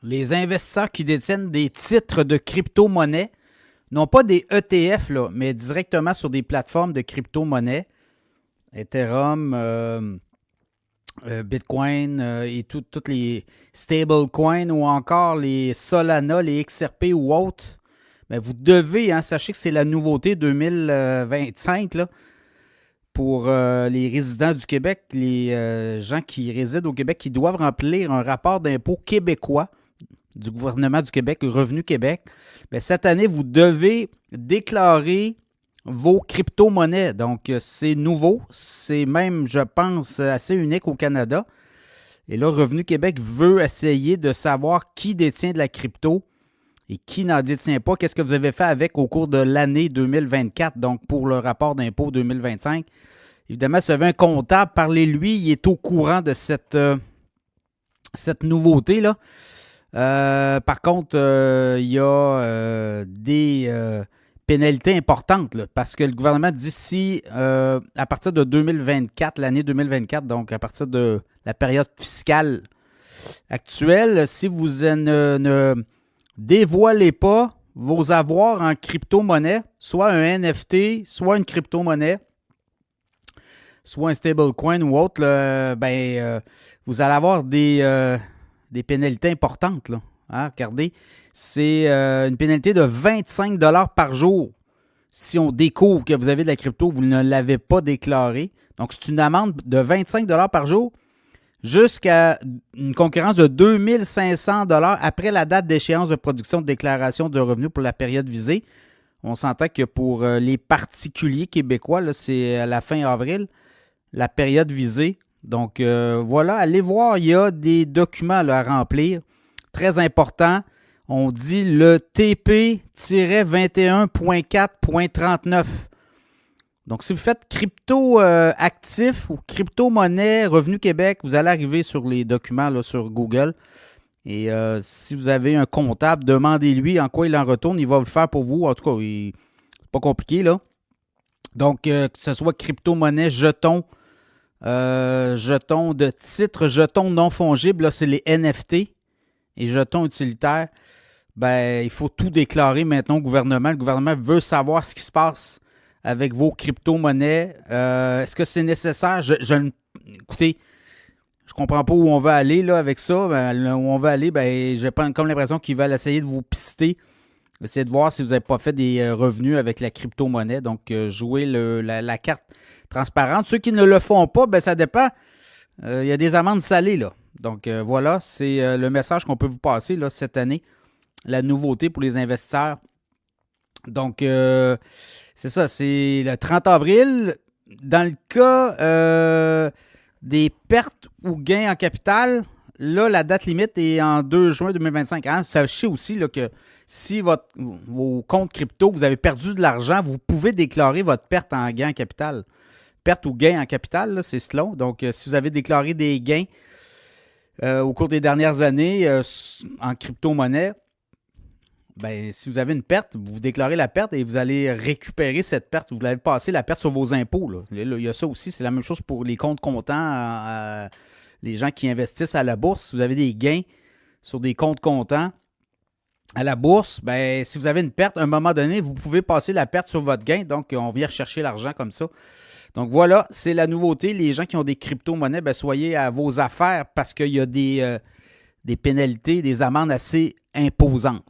Les investisseurs qui détiennent des titres de crypto-monnaie, non pas des ETF, là, mais directement sur des plateformes de crypto-monnaie, Ethereum, Bitcoin et toutes les stablecoins ou encore les Solana, les XRP ou autres, ben vous devez, sachez que c'est la nouveauté 2025 là, pour les résidents du Québec, les gens qui résident au Québec, qui doivent remplir un rapport d'impôt québécois du gouvernement du Québec, Revenu Québec. Bien, cette année, vous devez déclarer vos crypto-monnaies. Donc, c'est nouveau. C'est même, je pense, assez unique au Canada. Et là, Revenu Québec veut essayer de savoir qui détient de la crypto et qui n'en détient pas. Qu'est-ce que vous avez fait avec au cours de l'année 2024, donc pour le rapport d'impôt 2025. Évidemment, si vous avez un comptable, parlez-lui. Il est au courant de cette nouveauté-là. Par contre, il y a des pénalités importantes là, parce que le gouvernement dit si à partir de 2024, l'année 2024, donc à partir de la période fiscale actuelle, si vous ne dévoilez pas vos avoirs en crypto-monnaie, soit un NFT, soit une crypto-monnaie, soit un stablecoin ou autre, là, vous allez avoir des pénalités importantes. Là. Regardez, c'est une pénalité de 25 $ par jour si on découvre que vous avez de la crypto, vous ne l'avez pas déclaré. Donc, c'est une amende de 25 $ par jour jusqu'à une concurrence de 2500 $ après la date d'échéance de production de déclaration de revenus pour la période visée. On s'entend que pour les particuliers québécois, là, c'est à la fin avril, la période visée. Donc, voilà, allez voir, il y a des documents là, à remplir. Très important, on dit le TP-21.4.39. Donc, si vous faites crypto-actif ou crypto-monnaie, Revenu Québec, vous allez arriver sur les documents là, sur Google. Et si vous avez un comptable, demandez-lui en quoi il en retourne. Il va le faire pour vous. En tout cas, c'est pas compliqué, là. Donc, que ce soit crypto-monnaie, jetons de titres, jetons non fongibles, là, c'est les NFT et jetons utilitaires. Ben, il faut tout déclarer maintenant au gouvernement. Le gouvernement veut savoir ce qui se passe avec vos crypto-monnaies. Est-ce que c'est nécessaire? Écoutez, je comprends pas où on va aller là, avec ça. Ben, où on va aller, j'ai comme l'impression qu'ils veulent essayer de vous pister. Essayez de voir si vous n'avez pas fait des revenus avec la crypto-monnaie. Donc, jouez la carte transparente. Ceux qui ne le font pas, ça dépend. Il y a des amendes salées, là. Donc, voilà, c'est le message qu'on peut vous passer là, cette année. La nouveauté pour les investisseurs. Donc, c'est ça, c'est le 30 avril. Dans le cas des pertes ou gains en capital, là, la date limite est en 2 juin 2025. Sachez aussi là, que si vos comptes crypto, vous avez perdu de l'argent, vous pouvez déclarer votre perte en gain en capital. Perte ou gain en capital, là, c'est cela. Donc, si vous avez déclaré des gains au cours des dernières années en crypto-monnaie, si vous avez une perte, vous déclarez la perte et vous allez récupérer cette perte. Vous allez passer la perte sur vos impôts. Là. Il y a ça aussi. C'est la même chose pour les comptes comptants. Les gens qui investissent à la bourse. Si vous avez des gains sur des comptes comptants à la bourse, si vous avez une perte, à un moment donné, vous pouvez passer la perte sur votre gain. Donc, on vient rechercher l'argent comme ça. Donc, voilà, c'est la nouveauté. Les gens qui ont des crypto-monnaies, soyez à vos affaires parce qu'il y a des pénalités, des amendes assez imposantes.